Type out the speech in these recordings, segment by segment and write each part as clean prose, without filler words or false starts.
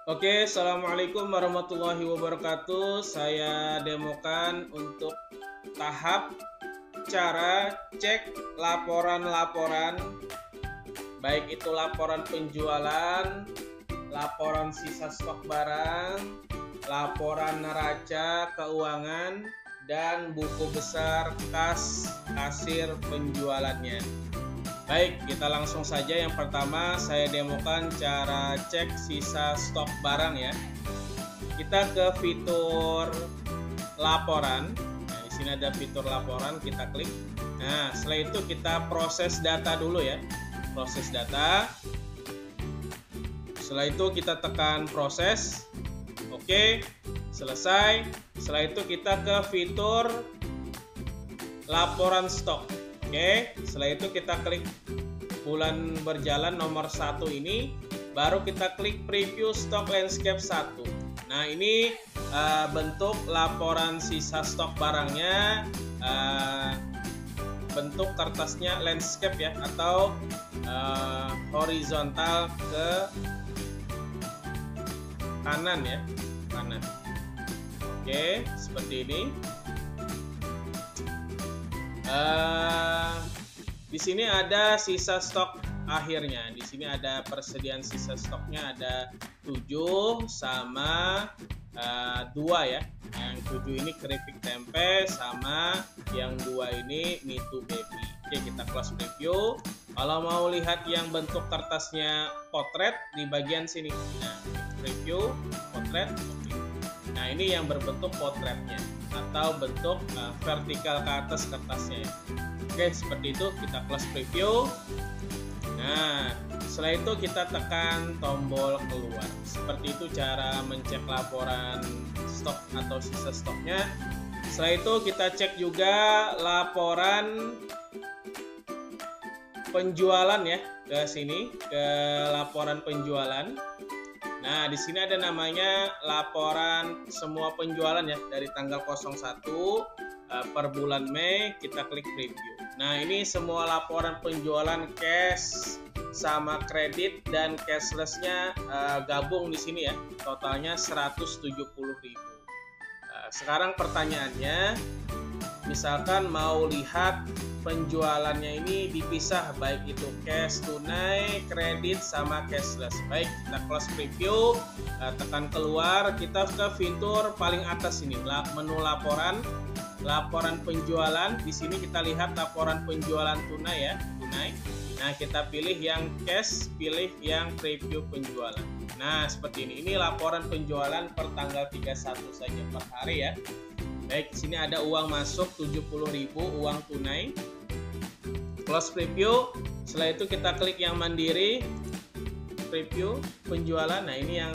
Oke, assalamualaikum warahmatullahi wabarakatuh. Saya demokan untuk tahap cara cek laporan-laporan, baik itu laporan penjualan, laporan sisa stok barang, laporan neraca keuangan, dan buku besar kas kasir penjualannya. Baik, kita langsung saja. Yang pertama saya demokan cara cek sisa stok barang ya. Kita ke fitur laporan. Nah, di sini ada fitur laporan, kita klik. Nah, setelah itu kita proses data dulu ya. Proses data. Setelah itu kita tekan proses. Oke, selesai. Setelah itu kita ke fitur laporan stok. Oke, setelah itu kita klik bulan berjalan nomor 1 ini, baru kita klik preview stock landscape 1. Nah, ini bentuk laporan sisa stok barangnya, bentuk kertasnya landscape ya, atau horizontal ke kanan ya, kanan. Oke, seperti ini. Di sini ada sisa stok akhirnya. Di sini ada persediaan sisa stoknya ada 7 sama 2 ya. Yang 7 ini keripik tempe, sama yang 2 ini mie to baby. Oke, kita close preview. Kalau mau lihat yang bentuk kertasnya potret di bagian sini. Nah, preview potret. Nah, ini yang berbentuk potretnya atau bentuk vertikal ke atas kertasnya ya. Oke, seperti itu. Kita close preview. Nah, setelah itu kita tekan tombol keluar. Seperti itu cara mencek laporan stok atau sisa stoknya. Setelah itu kita cek juga laporan penjualan ya, ke sini, ke laporan penjualan. Nah, di sini ada namanya laporan semua penjualan ya, dari tanggal 01 per bulan Mei. Kita klik preview. Nah, ini semua laporan penjualan cash sama kredit dan cashless-nya gabung di sini ya. Totalnya 170.000. Sekarang pertanyaannya, misalkan mau lihat penjualannya ini dipisah, baik itu cash tunai, kredit, sama cashless. Baik, kita close preview, tekan keluar, kita ke fitur paling atas ini, menu laporan, laporan penjualan. Di sini kita lihat laporan penjualan tunai ya, tunai. Nah, kita pilih yang cash, pilih yang preview penjualan. Nah, seperti ini. Ini laporan penjualan per tanggal 31 saja per hari ya. Baik, di sini ada uang masuk 70.000 uang tunai. Close preview. Setelah itu kita klik yang mandiri, preview penjualan. Nah, ini yang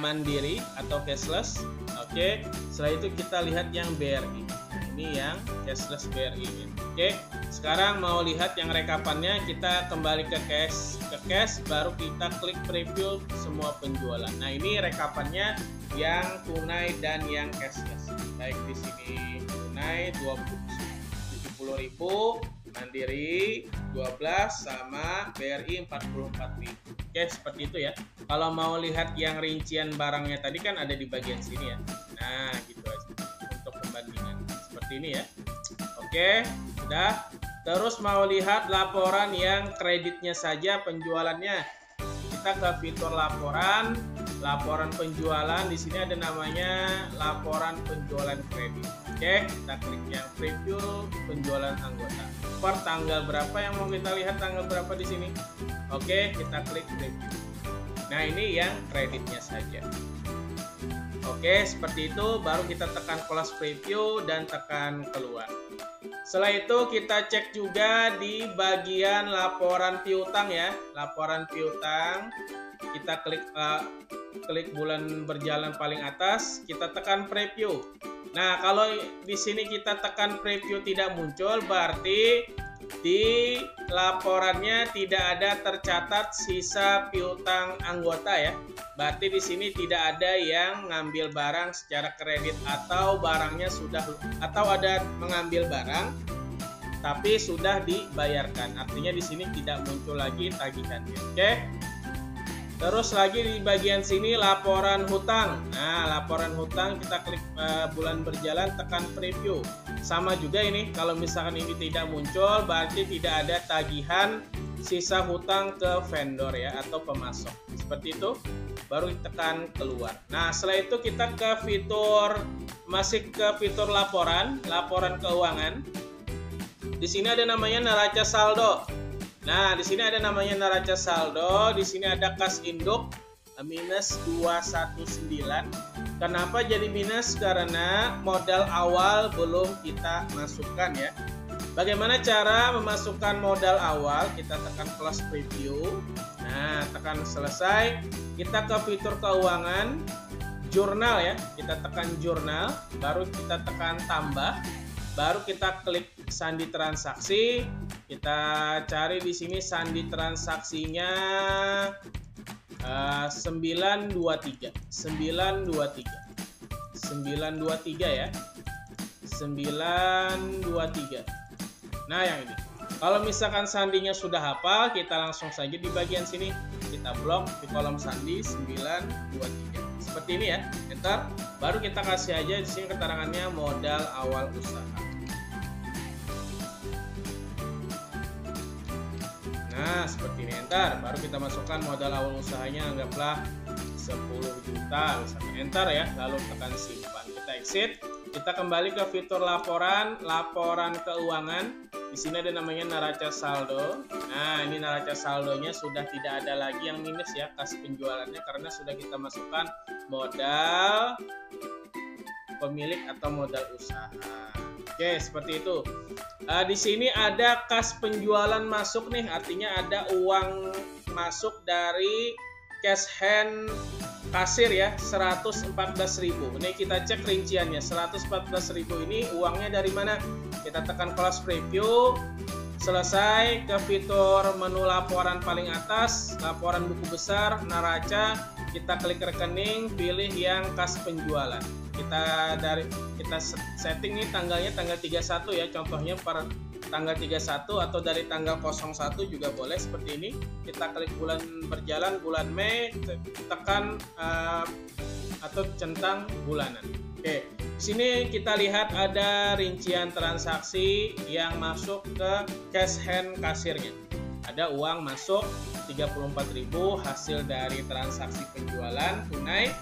mandiri atau cashless. Oke, setelah itu kita lihat yang BRI. Nah, ini yang cashless BRI. Oke, sekarang mau lihat yang rekapannya, kita kembali ke cash, baru kita klik preview semua penjualan. Nah, ini rekapannya yang tunai dan yang cashless. Baik, di sini tunai 70.000, mandiri 12, sama BRI 44.000. Oke, seperti itu ya. Kalau mau lihat yang rincian barangnya tadi kan ada di bagian sini ya. Nah, gitu aja untuk pembandingan. Seperti ini ya. Oke, sudah. Terus mau lihat laporan yang kreditnya saja penjualannya. Kita ke fitur laporan, laporan penjualan. Di sini ada namanya laporan penjualan kredit. Oke, kita klik yang preview penjualan anggota. Per tanggal berapa yang mau kita lihat, tanggal berapa di sini? Oke, kita klik preview. Nah, ini yang kreditnya saja. Oke, seperti itu. Baru kita tekan close preview dan tekan keluar. Setelah itu kita cek juga di bagian laporan piutang ya, laporan piutang. Kita klik bulan berjalan paling atas, kita tekan preview. Nah, kalau di sini kita tekan preview tidak muncul, berarti di laporannya tidak ada tercatat sisa piutang anggota ya. Berarti di sini tidak ada yang ngambil barang secara kredit, atau barangnya sudah, atau ada mengambil barang tapi sudah dibayarkan. Artinya di sini tidak muncul lagi tagihannya. Oke. Terus lagi di bagian sini laporan hutang. Nah, laporan hutang kita klik bulan berjalan, tekan preview. Sama juga ini, kalau misalkan ini tidak muncul berarti tidak ada tagihan sisa hutang ke vendor ya atau pemasok. Seperti itu. Baru tekan keluar. Nah, setelah itu kita ke fitur laporan keuangan. Di sini ada namanya neraca saldo. Nah, di sini ada namanya neraca saldo, di sini ada kas induk minus 219. Kenapa jadi minus? Karena modal awal belum kita masukkan ya. Bagaimana cara memasukkan modal awal? Kita tekan close preview. Nah, tekan selesai. Kita ke fitur keuangan, jurnal ya. Kita tekan jurnal, baru kita tekan tambah. Baru kita klik sandi transaksi. Kita cari di sini sandi transaksinya 923 ya. 923. Nah, yang ini. Kalau misalkan sandinya sudah hafal, kita langsung saja di bagian sini kita blok di kolom sandi 923. Seperti ini ya. Enter. Baru kita kasih aja di sini keterangannya modal awal usaha. Nah, seperti ini. Enter. Baru kita masukkan modal awal usahanya, anggaplah 10 juta. Misalkan enter ya. Lalu tekan simpan. Kita exit. Kita kembali ke fitur laporan keuangan. Di sini ada namanya neraca saldo. Nah, ini neraca saldonya sudah tidak ada lagi yang minus ya, kas penjualannya, karena sudah kita masukkan modal pemilik atau modal usaha. Oke, seperti itu. Di sini ada kas penjualan masuk nih, artinya ada uang masuk dari cash hand kasir ya, 114.000. Ini kita cek rinciannya. 114.000 ini uangnya dari mana? Kita tekan close preview. Selesai, ke fitur menu laporan paling atas, laporan buku besar, neraca, kita klik rekening, pilih yang kas penjualan. Kita setting nih tanggalnya tanggal 31 ya, contohnya per tanggal 31 atau dari tanggal 01 juga boleh seperti ini. Kita klik bulan berjalan, bulan Mei, tekan atau centang bulanan. Oke, sini kita lihat ada rincian transaksi yang masuk ke cash hand kasirnya. Ada uang masuk 34.000 hasil dari transaksi penjualan tunai.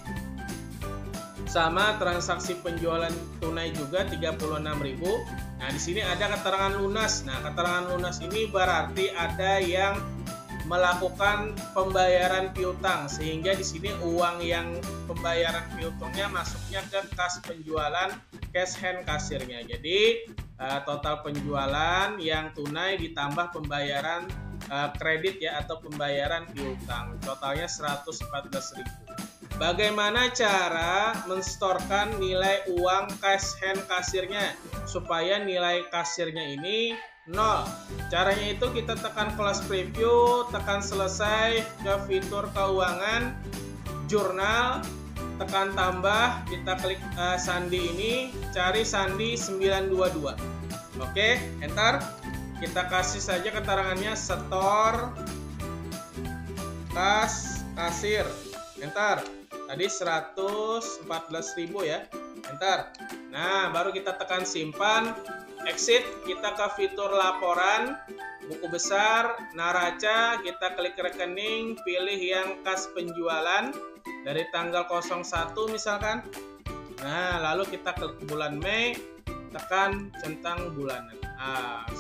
Sama transaksi penjualan tunai juga 36.000. Nah, di sini ada keterangan lunas. Nah, keterangan lunas ini berarti ada yang melakukan pembayaran piutang, sehingga di sini uang yang pembayaran piutangnya masuknya ke kas penjualan cash hand kasirnya. Jadi total penjualan yang tunai ditambah pembayaran kredit ya atau pembayaran piutang, totalnya 114.000. Bagaimana cara menstorkan nilai uang cash hand kasirnya supaya nilai kasirnya ini 0? Caranya itu kita tekan close preview, tekan selesai, ke fitur keuangan, jurnal, tekan tambah, kita klik sandi ini, cari sandi 922. Oke, enter. Kita kasih saja keterangannya setor kas kasir. Enter. Tadi 114.000 ya. Enter. Nah, baru kita tekan simpan, exit, kita ke fitur laporan, buku besar, neraca, kita klik rekening, pilih yang kas penjualan dari tanggal 01 misalkan. Nah, lalu kita klik bulan Mei, tekan centang bulanan.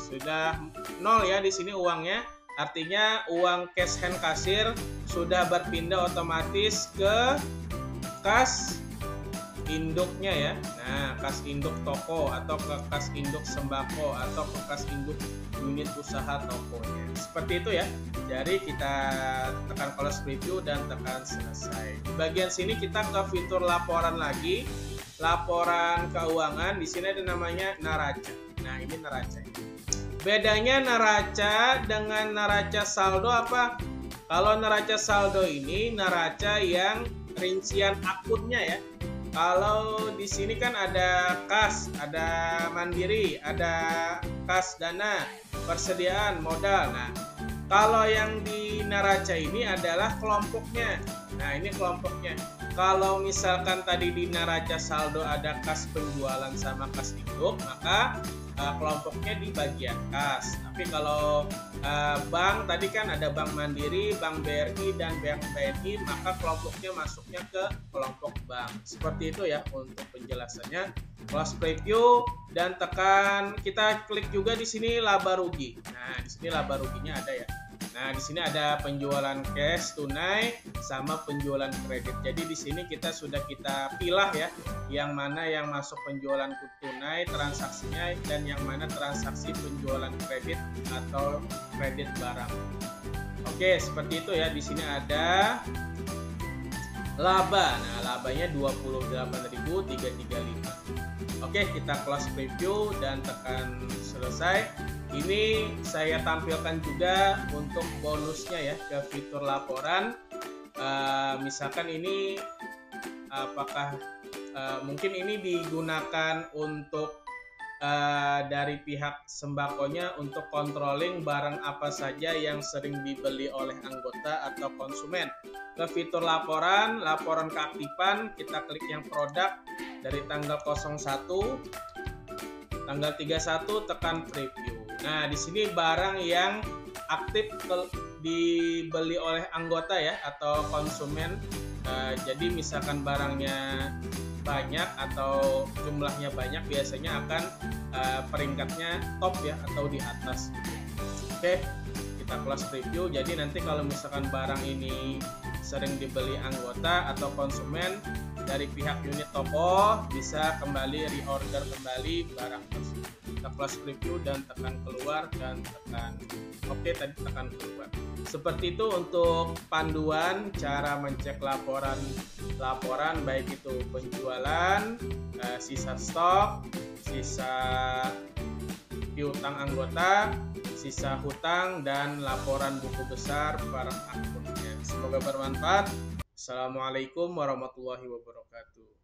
Sudah 0 ya di sini uangnya. Artinya uang cash hand kasir sudah berpindah otomatis ke kas induknya ya. Nah, kas induk toko atau ke kas induk sembako atau ke kas induk unit usaha tokonya. Seperti itu ya. Jadi kita tekan close preview dan tekan selesai. Di bagian sini kita ke fitur laporan lagi. Laporan keuangan, di sini ada namanya neraca. Nah, ini neraca. Bedanya neraca dengan neraca saldo apa? Kalau neraca saldo ini neraca yang rincian akunnya ya. Kalau di sini kan ada kas, ada mandiri, ada kas dana, persediaan modal. Nah, Kalau yang di neraca ini adalah kelompoknya. Nah, ini kelompoknya. Kalau misalkan tadi di neraca saldo ada kas penjualan sama kas hidup, maka kelompoknya di bagian kas. Tapi kalau bank tadi kan ada Bank Mandiri, Bank BRI, dan Bank BNI, maka kelompoknya masuknya ke kelompok bank. Seperti itu ya untuk penjelasannya. Close preview dan tekan, kita klik juga di sini laba rugi. Nah, di sini laba ruginya ada ya. Nah, di sini ada penjualan cash tunai sama penjualan kredit. Jadi di sini kita pilah ya, yang mana yang masuk penjualan tunai transaksinya dan yang mana transaksi penjualan kredit atau kredit barang. Oke, seperti itu ya. Di sini ada laba. Nah, labanya 28.335. Oke, kita close preview dan tekan selesai. Ini saya tampilkan juga untuk bonusnya ya ke fitur laporan. Misalkan ini apakah mungkin ini digunakan untuk dari pihak sembakonya untuk controlling barang apa saja yang sering dibeli oleh anggota atau konsumen. Ke fitur laporan keaktifan, kita klik yang produk dari tanggal 01, tanggal 31 tekan preview. Nah, di sini barang yang aktif dibeli oleh anggota ya atau konsumen. Jadi misalkan barangnya banyak atau jumlahnya banyak, biasanya akan peringkatnya top ya atau di atas. Oke, kita close preview. Jadi nanti kalau misalkan barang ini sering dibeli anggota atau konsumen, dari pihak unit toko bisa kembali reorder kembali barang tersebut. Kita close preview dan tekan keluar dan tekan oke, tadi tekan keluar. Seperti itu untuk panduan cara mencek laporan baik itu penjualan, sisa stok, sisa piutang anggota, sisa hutang, dan laporan buku besar per akunnya. Semoga bermanfaat. Assalamualaikum warahmatullahi wabarakatuh.